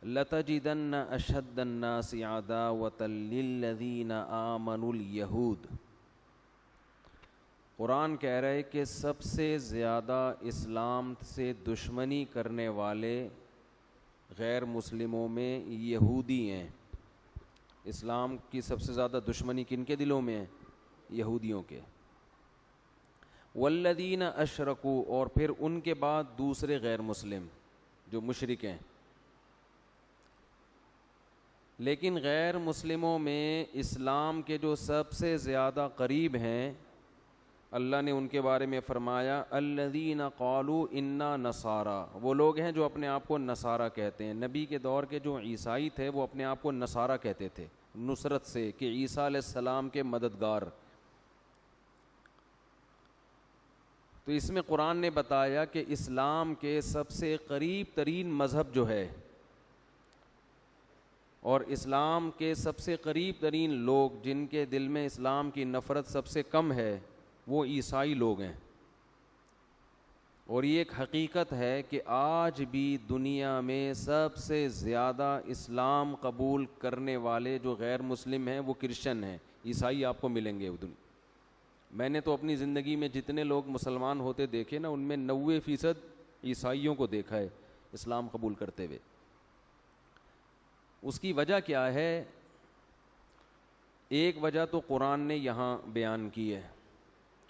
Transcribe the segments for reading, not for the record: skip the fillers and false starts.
لَتَجِدَنَّ أَشَدَّ النَّاسِ عَدَاوَةً لِلَّذِينَ آمَنُوا الْيَهُودَ. قرآن کہہ رہے کہ سب سے زیادہ اسلام سے دشمنی کرنے والے غیر مسلموں میں یہودی ہیں. اسلام کی سب سے زیادہ دشمنی کن کے دلوں میں ہے؟ یہودیوں کے. والذین اشرکوا، اور پھر ان کے بعد دوسرے غیر مسلم جو مشرک ہیں. لیکن غیر مسلموں میں اسلام کے جو سب سے زیادہ قریب ہیں، اللہ نے ان کے بارے میں فرمایا الذین قالوا انا نصارا. وہ لوگ ہیں جو اپنے آپ کو نصارہ کہتے ہیں. نبی کے دور کے جو عیسائی تھے وہ اپنے آپ کو نصارہ کہتے تھے نصرت سے، کہ عیسیٰ علیہ السلام کے مددگار. تو اس میں قرآن نے بتایا کہ اسلام کے سب سے قریب ترین مذہب جو ہے اور اسلام کے سب سے قریب ترین لوگ جن کے دل میں اسلام کی نفرت سب سے کم ہے وہ عیسائی لوگ ہیں. اور یہ ایک حقیقت ہے کہ آج بھی دنیا میں سب سے زیادہ اسلام قبول کرنے والے جو غیر مسلم ہیں وہ کرسچن ہیں. عیسائی آپ کو ملیں گے. میں نے تو اپنی زندگی میں جتنے لوگ مسلمان ہوتے دیکھے نا، ان میں 90% عیسائیوں کو دیکھا ہے اسلام قبول کرتے ہوئے. اس کی وجہ کیا ہے؟ ایک وجہ تو قرآن نے یہاں بیان کی ہے،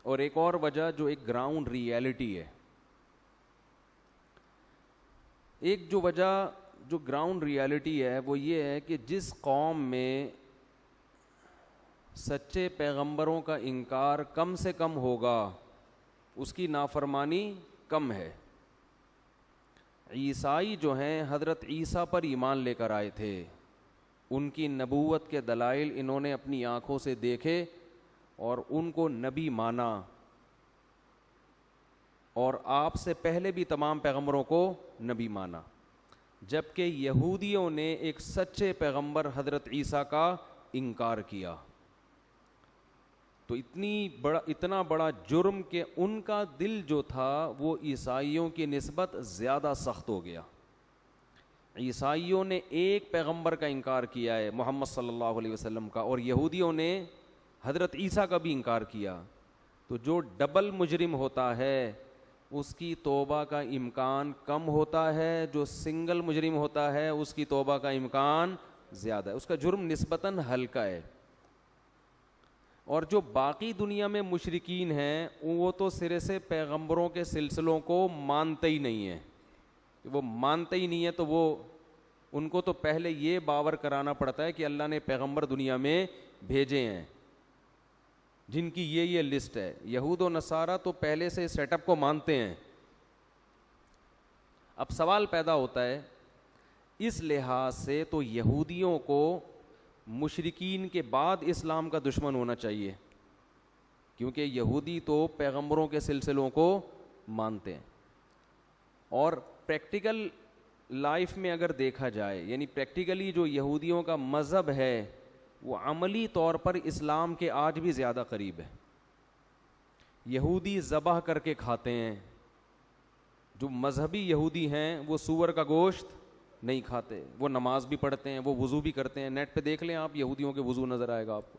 اور ایک اور وجہ جو ایک گراؤنڈ ریئلٹی ہے. ایک جو وجہ جو گراؤنڈ ریئلٹی ہے وہ یہ ہے کہ جس قوم میں سچے پیغمبروں کا انکار کم سے کم ہوگا اس کی نافرمانی کم ہے. عیسائی جو ہیں حضرت عیسیٰ پر ایمان لے کر آئے تھے، ان کی نبوت کے دلائل انہوں نے اپنی آنکھوں سے دیکھے اور ان کو نبی مانا، اور آپ سے پہلے بھی تمام پیغمبروں کو نبی مانا. جبکہ یہودیوں نے ایک سچے پیغمبر حضرت عیسیٰ کا انکار کیا. تو اتنا بڑا جرم کہ ان کا دل جو تھا وہ عیسائیوں کی نسبت زیادہ سخت ہو گیا. عیسائیوں نے ایک پیغمبر کا انکار کیا ہے محمد صلی اللہ علیہ وسلم کا، اور یہودیوں نے حضرت عیسیٰ کا بھی انکار کیا. تو جو ڈبل مجرم ہوتا ہے اس کی توبہ کا امکان کم ہوتا ہے، جو سنگل مجرم ہوتا ہے اس کی توبہ کا امکان زیادہ ہے، اس کا جرم نسبتاً ہلکا ہے. اور جو باقی دنیا میں مشرکین ہیں وہ تو سرے سے پیغمبروں کے سلسلوں کو مانتے ہی نہیں ہیں. وہ مانتے ہی نہیں ہیں تو وہ ان کو تو پہلے یہ باور کرانا پڑتا ہے کہ اللہ نے پیغمبر دنیا میں بھیجے ہیں جن کی یہ لسٹ ہے. یہود و نصارہ تو پہلے سے سیٹ اپ کو مانتے ہیں. اب سوال پیدا ہوتا ہے اس لحاظ سے تو یہودیوں کو مشرکین کے بعد اسلام کا دشمن ہونا چاہیے، کیونکہ یہودی تو پیغمبروں کے سلسلوں کو مانتے ہیں. اور پریکٹیکل لائف میں اگر دیکھا جائے، یعنی پریکٹیکلی جو یہودیوں کا مذہب ہے وہ عملی طور پر اسلام کے آج بھی زیادہ قریب ہے. یہودی ذبح کر کے کھاتے ہیں. جو مذہبی یہودی ہیں وہ سور کا گوشت نہیں کھاتے، وہ نماز بھی پڑھتے ہیں، وہ وضو بھی کرتے ہیں. نیٹ پہ دیکھ لیں آپ، یہودیوں کے وضو نظر آئے گا آپ کو.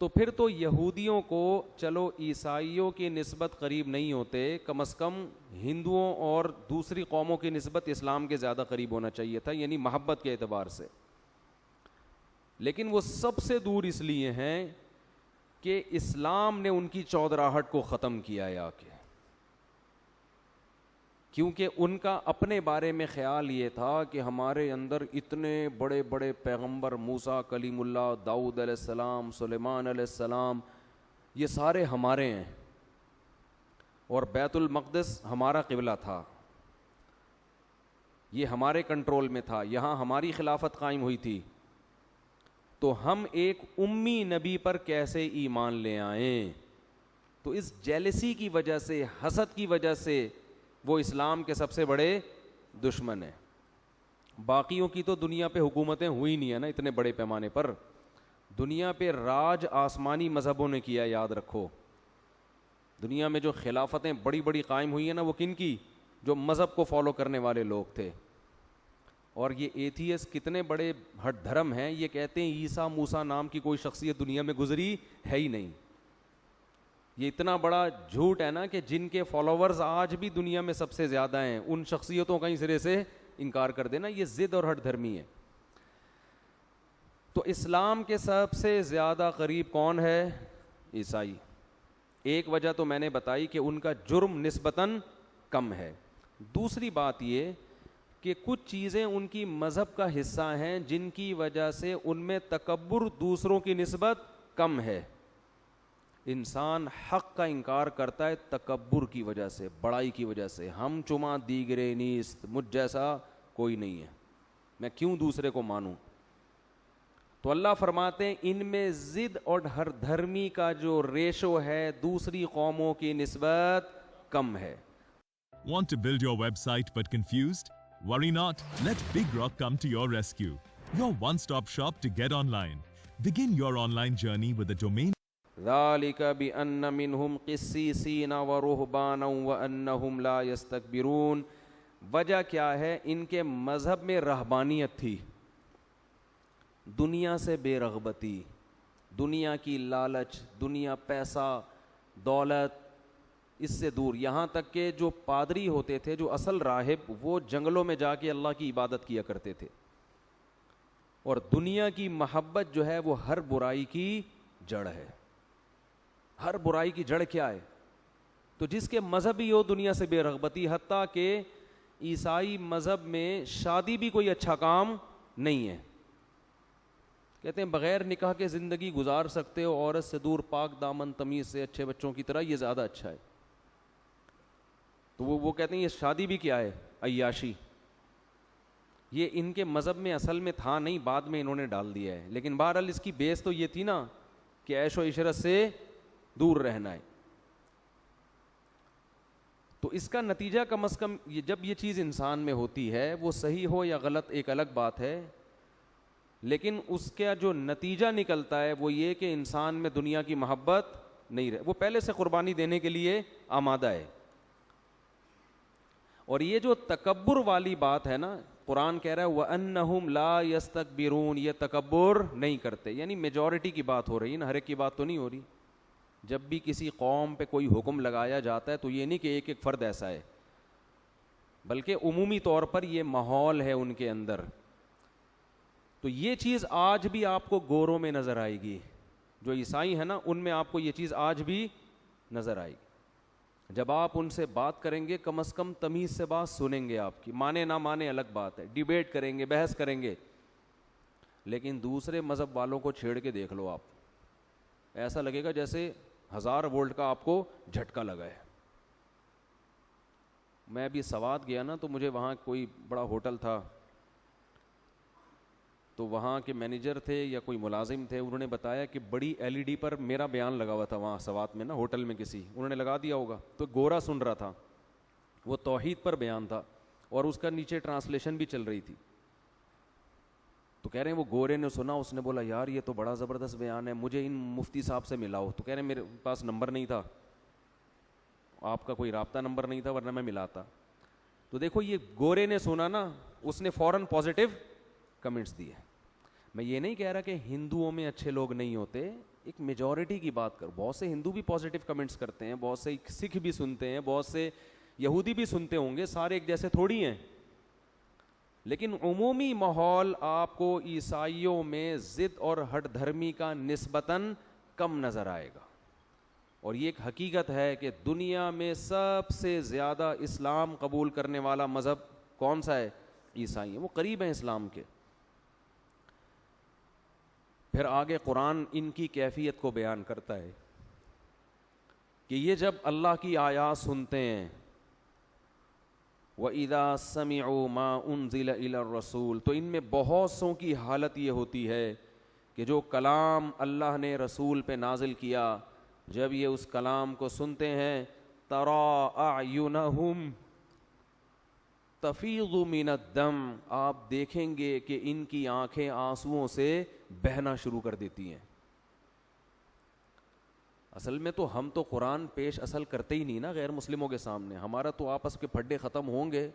تو پھر تو یہودیوں کو چلو عیسائیوں کی نسبت قریب نہیں ہوتے، کم از کم ہندوؤں اور دوسری قوموں کی نسبت اسلام کے زیادہ قریب ہونا چاہیے تھا، یعنی محبت کے اعتبار سے. لیکن وہ سب سے دور اس لیے ہیں کہ اسلام نے ان کی چودراہٹ کو ختم کیا ہے آ کے. کیونکہ ان کا اپنے بارے میں خیال یہ تھا کہ ہمارے اندر اتنے بڑے بڑے پیغمبر، موسیٰ کلیم اللہ، داؤد علیہ السلام، سلیمان علیہ السلام، یہ سارے ہمارے ہیں، اور بیت المقدس ہمارا قبلہ تھا، یہ ہمارے کنٹرول میں تھا، یہاں ہماری خلافت قائم ہوئی تھی. تو ہم ایک امی نبی پر کیسے ایمان لے آئیں؟ تو اس جیلسی کی وجہ سے، حسد کی وجہ سے وہ اسلام کے سب سے بڑے دشمن ہیں. باقیوں کی تو دنیا پہ حکومتیں ہوئی نہیں ہیں نا اتنے بڑے پیمانے پر. دنیا پہ راج آسمانی مذہبوں نے کیا، یاد رکھو. دنیا میں جو خلافتیں بڑی بڑی قائم ہوئی ہیں نا وہ کن کی؟ جو مذہب کو فالو کرنے والے لوگ تھے. اور یہ ایتھیس کتنے بڑے ہٹ دھرم ہیں, یہ کہتے ہیں عیسیٰ موسیٰ نام کی کوئی شخصیت دنیا میں گزری ہے ہی نہیں. یہ اتنا بڑا جھوٹ ہے نا کہ جن کے فالوورز آج بھی دنیا میں سب سے زیادہ ہیں, ان شخصیتوں کا ہی سرے سے انکار کر دینا, یہ ضد اور ہٹ دھرمی ہے. تو اسلام کے سب سے زیادہ قریب کون ہے؟ عیسائی. ایک وجہ تو میں نے بتائی کہ ان کا جرم نسبتاً کم ہے. دوسری بات یہ کہ کچھ چیزیں ان کی مذہب کا حصہ ہیں جن کی وجہ سے ان میں تکبر دوسروں کی نسبت کم ہے. انسان حق کا انکار کرتا ہے تکبر کی وجہ سے, بڑائی کی وجہ سے. ہم چما دیگرے نیست, مجھ جیسا کوئی نہیں ہے, میں کیوں دوسرے کو مانوں. تو اللہ فرماتے ہیں ان میں ضد اور ہر دھرمی کا جو ریشو ہے دوسری قوموں کی نسبت کم ہے. Want to build your website but confused? Worry not. Let Big Rock come to your rescue. Your one-stop shop to get online. Begin your online journey with a domain. ذَلِكَ بِأَنَّ مِنْهُمْ قِسِّيسِينَ وَرُهْبَانًا وَأَنَّهُمْ لَا يَسْتَكْبِرُونَ. وجہ کیا ہے؟ ان کے مذہب میں رہبانیت تھی, دنیا سے بے رغبتی, دنیا کی لالچ, دنیا, پیسہ, دولت, اس سے دور. یہاں تک کہ جو پادری ہوتے تھے, جو اصل راہب, وہ جنگلوں میں جا کے اللہ کی عبادت کیا کرتے تھے. اور دنیا کی محبت جو ہے وہ ہر برائی کی جڑ ہے. ہر برائی کی جڑ کیا ہے؟ تو جس کے مذہب ہی ہو دنیا سے بے رغبتی. حتیٰ کہ عیسائی مذہب میں شادی بھی کوئی اچھا کام نہیں ہے. کہتے ہیں بغیر نکاح کے زندگی گزار سکتے ہو, عورت سے دور, پاک دامن, تمیز سے, اچھے بچوں کی طرح, یہ زیادہ اچھا ہے. تو وہ کہتے ہیں یہ شادی بھی کیا ہے؟ عیاشی. یہ ان کے مذہب میں اصل میں تھا نہیں, بعد میں انہوں نے ڈال دیا ہے. لیکن بہرحال اس کی بیس تو یہ تھی نا کہ عیش و عشرت سے دور رہنا ہے. تو اس کا نتیجہ کم از کم جب یہ چیز انسان میں ہوتی ہے, وہ صحیح ہو یا غلط ایک الگ بات ہے, لیکن اس کا جو نتیجہ نکلتا ہے وہ یہ کہ انسان میں دنیا کی محبت نہیں رہے, وہ پہلے سے قربانی دینے کے لیے آمادہ ہے. اور یہ جو تکبر والی بات ہے نا, قرآن کہہ رہا ہے وَأَنَّهُمْ لَا يَسْتَكْبِرُونَ, یہ تکبر نہیں کرتے. یعنی میجورٹی کی بات ہو رہی ہے نا, ہر ایک کی بات تو نہیں ہو رہی. جب بھی کسی قوم پہ کوئی حکم لگایا جاتا ہے تو یہ نہیں کہ ایک ایک فرد ایسا ہے, بلکہ عمومی طور پر یہ ماحول ہے ان کے اندر. تو یہ چیز آج بھی آپ کو گوروں میں نظر آئے گی, جو عیسائی ہیں نا ان میں آپ کو یہ چیز آج بھی نظر آئے گی. جب آپ ان سے بات کریں گے کم از کم تمیز سے بات سنیں گے آپ کی, مانے نہ مانے الگ بات ہے, ڈیبیٹ کریں گے, بحث کریں گے. لیکن دوسرے مذہب والوں کو چھیڑ کے دیکھ لو آپ, ایسا لگے گا جیسے 1000 وولٹ کا آپ کو جھٹکا لگا ہے. میں ابھی سوات گیا نا, تو مجھے وہاں کوئی بڑا ہوٹل تھا, تو وہاں کے مینیجر تھے یا کوئی ملازم تھے, انہوں نے بتایا کہ بڑی LED پر میرا بیان لگا ہوا تھا وہاں سوات میں نا, ہوٹل میں کسی انہوں نے لگا دیا ہوگا. تو گورا سن رہا تھا, وہ توحید پر بیان تھا اور اس کا نیچے ٹرانسلیشن بھی چل رہی تھی. تو کہہ رہے ہیں وہ گورے نے سنا, اس نے بولا یار یہ تو بڑا زبردست بیان ہے, مجھے ان مفتی صاحب سے ملاؤ. تو کہہ رہے ہیں میرے پاس نمبر نہیں تھا, آپ کا کوئی رابطہ نمبر نہیں تھا, ورنہ میں ملاتا. تو دیکھو یہ گورے نے سنا نا, اس نے فوراً پازیٹیو کمنٹس دیے. میں یہ نہیں کہہ رہا کہ ہندوؤں میں اچھے لوگ نہیں ہوتے, ایک میجورٹی کی بات کر. بہت سے ہندو بھی پازیٹیو کمنٹس کرتے ہیں, بہت سے سکھ بھی سنتے ہیں, بہت سے یہودی بھی سنتے ہوں گے, سارے ایک جیسے تھوڑی ہیں. لیکن عمومی ماحول آپ کو عیسائیوں میں ضد اور ہٹ دھرمی کا نسبتاً کم نظر آئے گا. اور یہ ایک حقیقت ہے کہ دنیا میں سب سے زیادہ اسلام قبول کرنے والا مذہب کون سا ہے؟ عیسائی ہیں, وہ قریب ہیں اسلام کے. پھر آگے قرآن ان کی کیفیت کو بیان کرتا ہے کہ یہ جب اللہ کی آیات سنتے ہیں, وَإِذَا سَمِعُوا مَا أُنزِلَ إِلَى الرَّسُولِ, تو ان میں بہت سوں کی حالت یہ ہوتی ہے کہ جو کلام اللہ نے رسول پہ نازل کیا, جب یہ اس کلام کو سنتے ہیں, تَرَىٰ أَعْيُنَهُمْ تَفِيضُ مِنَ الدَّمْ, آپ دیکھیں گے کہ ان کی آنکھیں آنسوؤں سے بہنا شروع کر دیتی ہیں. اصل میں تو ہم تو قرآن پیش اصل کرتے ہی نہیں نا غیر مسلموں کے سامنے, ہمارا تو آپس کے پھڈے ختم ہوں گے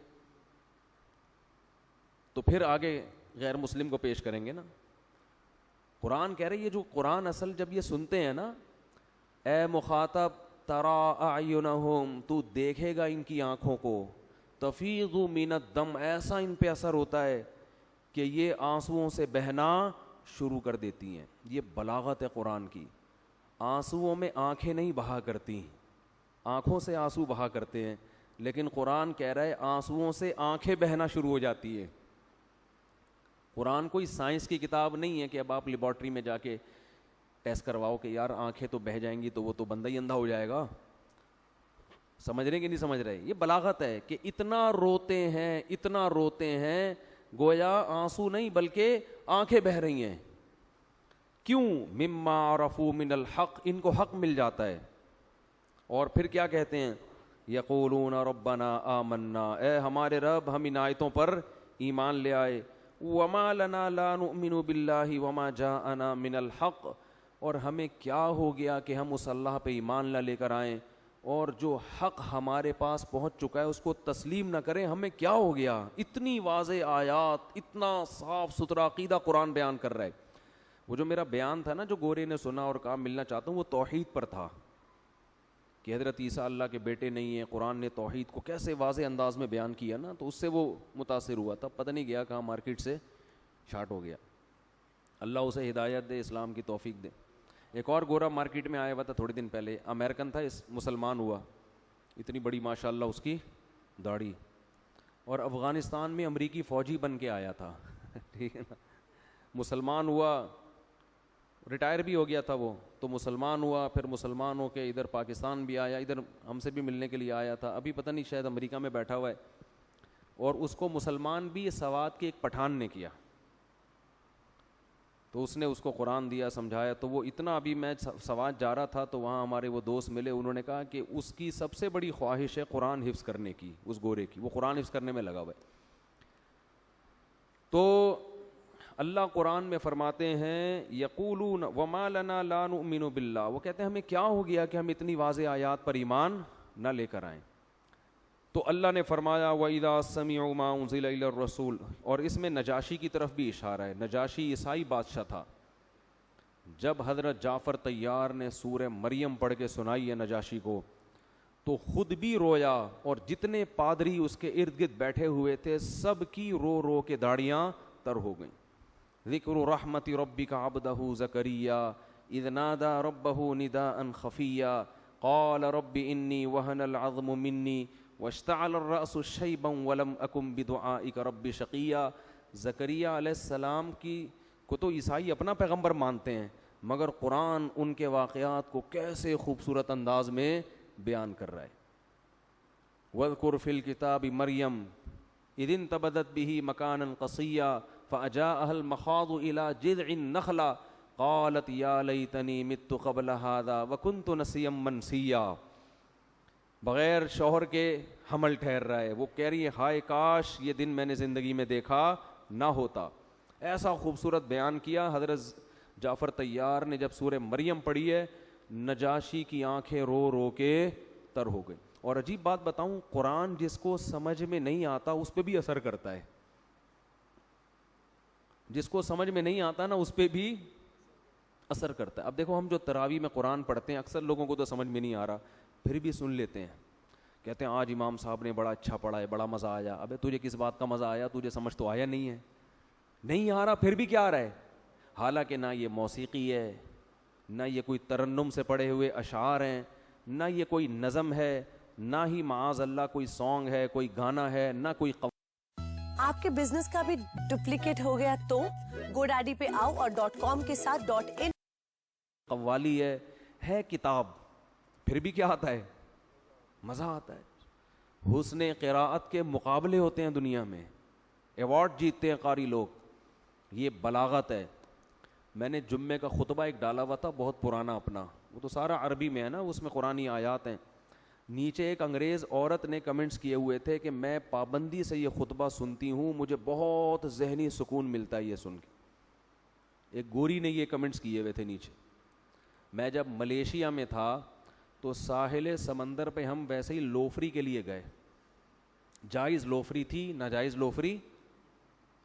تو پھر آگے غیر مسلم کو پیش کریں گے نا. قرآن کہہ رہے یہ جو قرآن اصل جب یہ سنتے ہیں نا, اے مخاطب ترا اعینہم, تو دیکھے گا ان کی آنکھوں کو, تفیض من الدم, ایسا ان پہ اثر ہوتا ہے کہ یہ آنسوؤں سے بہنا شروع کر دیتی ہیں. یہ بلاغت ہے قرآن کی. آنسوؤں میں آنکھیں نہیں بہا کرتی, آنکھوں سے آنسو بہا کرتے ہیں, لیکن قرآن کہہ رہا ہے آنسوؤں سے آنکھیں بہنا شروع ہو جاتی ہے. قرآن کوئی سائنس کی کتاب نہیں ہے کہ اب آپ لیبارٹری میں جا کے ٹیسٹ کرواؤ کہ یار آنکھیں تو بہہ جائیں گی تو وہ تو بندہ ہی اندھا ہو جائے گا. سمجھ رہے کہ نہیں سمجھ رہے؟ یہ بلاغت ہے کہ اتنا روتے ہیں گویا آنسو نہیں بلکہ آنکھیں بہہ رہی ہیں. کیوں؟ مما عرفوا من الحق, ان کو حق مل جاتا ہے. اور پھر کیا کہتے ہیں؟ یقولون ربنا آمنا, اے ہمارے رب ہم ان آیتوں پر ایمان لے آئے. وما لنا لا نؤمن باللہ وما جاءنا من الحق, اور ہمیں کیا ہو گیا کہ ہم اس اللہ پہ ایمان نہ لے کر آئیں اور جو حق ہمارے پاس پہنچ چکا ہے اس کو تسلیم نہ کریں, ہمیں کیا ہو گیا؟ اتنی واضح آیات, اتنا صاف ستھرا عقیدہ قرآن بیان کر رہا ہے. وہ جو میرا بیان تھا نا جو گورے نے سنا اور کہا ملنا چاہتا ہوں, وہ توحید پر تھا کہ حضرت عیسیٰ اللہ کے بیٹے نہیں ہیں. قرآن نے توحید کو کیسے واضح انداز میں بیان کیا نا, تو اس سے وہ متاثر ہوا تھا. پتہ نہیں گیا کہاں مارکیٹ سے شارٹ ہو گیا. اللہ اسے ہدایت دے, اسلام کی توفیق دے. ایک اور گورا مارکیٹ میں آیا ہوا تھا تھوڑے دن پہلے, امریکن تھا, مسلمان ہوا, اتنی بڑی ماشاء اللہ اس کی داڑھی, اور افغانستان میں امریکی فوجی بن کے آیا تھا. ٹھیک ہے نا, مسلمان ہوا, ریٹائر بھی ہو گیا تھا وہ, تو مسلمان ہوا, پھر مسلمان ہو کے ادھر پاکستان بھی آیا, ادھر ہم سے بھی ملنے کے لیے آیا تھا. ابھی پتہ نہیں شاید امریکہ میں بیٹھا ہوا ہے. اور اس کو مسلمان بھی سوات کے ایک پٹھان نے کیا, تو اس نے اس کو قرآن دیا, سمجھایا. تو وہ اتنا, ابھی میں سوات جا رہا تھا تو وہاں ہمارے وہ دوست ملے, انہوں نے کہا کہ اس کی سب سے بڑی خواہش ہے قرآن حفظ کرنے کی, اس گورے کی. وہ قرآن حفظ کرنے میں لگا ہوا ہے. تو اللہ قرآن میں فرماتے ہیں یقولون وما لنا لا نؤمن باللہ, وہ کہتے ہیں ہمیں کیا ہو گیا کہ ہم اتنی واضح آیات پر ایمان نہ لے کر آئیں. تو اللہ نے فرمایا وَإِذَا سَمِعُوا مَا أُنزِلَ إِلَى الرَّسُولِ, اور اس میں نجاشی کی طرف بھی اشارہ ہے. نجاشی عیسائی بادشاہ تھا. جب حضرت جعفر طیار نے سورہ مریم پڑھ کے سنائی ہے نجاشی کو, تو خود بھی رویا, اور جتنے پادری اس کے ارد گرد بیٹھے ہوئے تھے سب کی رو رو کے داڑیاں تر ہو گئیں. ذکر رحمت ربک عبدہ زکریا اذ نادى ربہ نداء خفیا قال رب انی وہن العظم منی واشتعل الرأس شیبا ولم اکن بدعائک رب شقیا. زکریا علیہ السلام کو تو عیسائی اپنا پیغمبر مانتے ہیں, مگر قرآن ان کے واقعات کو کیسے خوبصورت انداز میں بیان کر رہا ہے. وَاذْكُرْ فِي الْكِتَابِ مَرْيَمَ اِذِ انْتَبَذَتْ بِهِ مَكَانًا قَصِيًّا فَأَجَاءَهَا الْمَخَاضُ إِلَى جِذْعِ النَّخْلَةِ قَالَتْ يَا لَيْتَنِي مِتُّ قَبْلَ هَذَا وَكُنْتُ نَسِيًّا مَنْسِيًّا. بغیر شوہر کے حمل ٹھہر رہا ہے, وہ کہہ رہی ہے ہائے کاش یہ دن میں نے زندگی میں دیکھا نہ ہوتا. ایسا خوبصورت بیان کیا حضرت جعفر طیار نے جب سورہ مریم پڑھی ہے, نجاشی کی آنکھیں رو رو کے تر ہو گئی. اور عجیب بات بتاؤں, قرآن جس کو سمجھ میں نہیں آتا اس پہ بھی اثر کرتا ہے, جس کو سمجھ میں نہیں آتا نا اس پہ بھی اثر کرتا ہے. اب دیکھو ہم جو تراویح میں قرآن پڑھتے ہیں, اکثر لوگوں کو تو سمجھ میں نہیں آ رہا, پھر بھی سن لیتے ہیں, کہتے ہیں آج امام صاحب نے بڑا اچھا پڑھا ہے, بڑا مزہ آیا. ابے تجھے کس بات کا مزہ آیا؟ تجھے سمجھ تو آیا نہیں ہے. نہیں آ رہا پھر بھی کیا آ رہا ہے؟ حالانکہ نہ یہ موسیقی ہے, نہ یہ کوئی ترنم سے پڑھے ہوئے اشعار ہیں, نہ یہ کوئی نظم ہے, نہ ہی معاذ اللہ کوئی سانگ ہے, کوئی گانا ہے, نہ کوئی آپ کے بزنس کا بھی ڈپلیکیٹ ہو گیا تو GoDaddy پہ آؤ اور .com کے ساتھ .in قوالی ہے کتاب, پھر بھی کیا آتا ہے؟ مزہ آتا ہے. حسن قراءت کے مقابلے ہوتے ہیں دنیا میں, ایوارڈ جیتتے ہیں قاری لوگ. یہ بلاغت ہے. میں نے جمعے کا خطبہ ایک ڈالا ہوا تھا بہت پرانا اپنا, وہ تو سارا عربی میں ہے نا, اس میں قرآنی آیات ہیں. نیچے ایک انگریز عورت نے کمنٹس کیے ہوئے تھے کہ میں پابندی سے یہ خطبہ سنتی ہوں, مجھے بہت ذہنی سکون ملتا ہے یہ سن کے. ایک گوری نے یہ کمنٹس کیے ہوئے تھے نیچے. میں جب ملیشیا میں تھا تو ساحل سمندر پہ ہم ویسے ہی لوفری کے لیے گئے. جائز لوفری تھی, ناجائز لوفری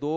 2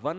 1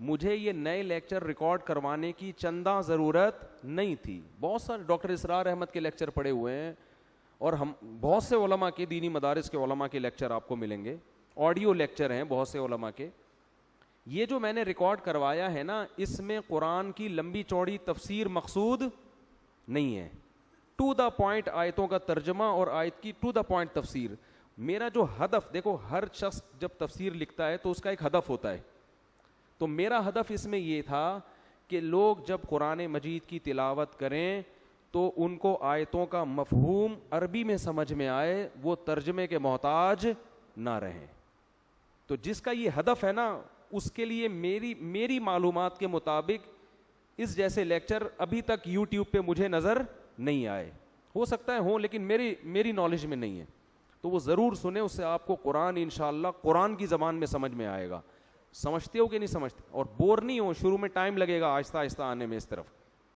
مجھے یہ نئے لیکچر ریکارڈ کروانے کی چندہ ضرورت نہیں تھی. بہت سارے ڈاکٹر اسرار احمد کے لیکچر پڑے ہوئے ہیں, اور ہم بہت سے علماء کے, دینی مدارس کے علماء کے لیکچر آپ کو ملیں گے, آڈیو لیکچر ہیں بہت سے علماء کے. یہ جو میں نے ریکارڈ کروایا ہے نا, اس میں قرآن کی لمبی چوڑی تفسیر مقصود نہیں ہے, ٹو دا پوائنٹ آیتوں کا ترجمہ اور آیت کی ٹو دا پوائنٹ تفسیر. میرا جو ہدف, دیکھو ہر شخص جب تفسیر لکھتا ہے تو اس کا ایک ہدف ہوتا ہے, تو میرا ہدف اس میں یہ تھا کہ لوگ جب قرآن مجید کی تلاوت کریں تو ان کو آیتوں کا مفہوم عربی میں سمجھ میں آئے, وہ ترجمے کے محتاج نہ رہیں. تو جس کا یہ ہدف ہے نا, اس کے لیے میری معلومات کے مطابق اس جیسے لیکچر ابھی تک یوٹیوب پہ مجھے نظر نہیں آئے. ہو سکتا ہے ہوں, لیکن میری نالج میں نہیں ہے. تو وہ ضرور سنیں, اس سے آپ کو قرآن انشاءاللہ قرآن کی زبان میں سمجھ میں آئے گا. سمجھتے ہو کہ نہیں سمجھتے, اور بور نہیں ہو, شروع میں ٹائم لگے گا آہستہ آہستہ آنے میں اس طرف.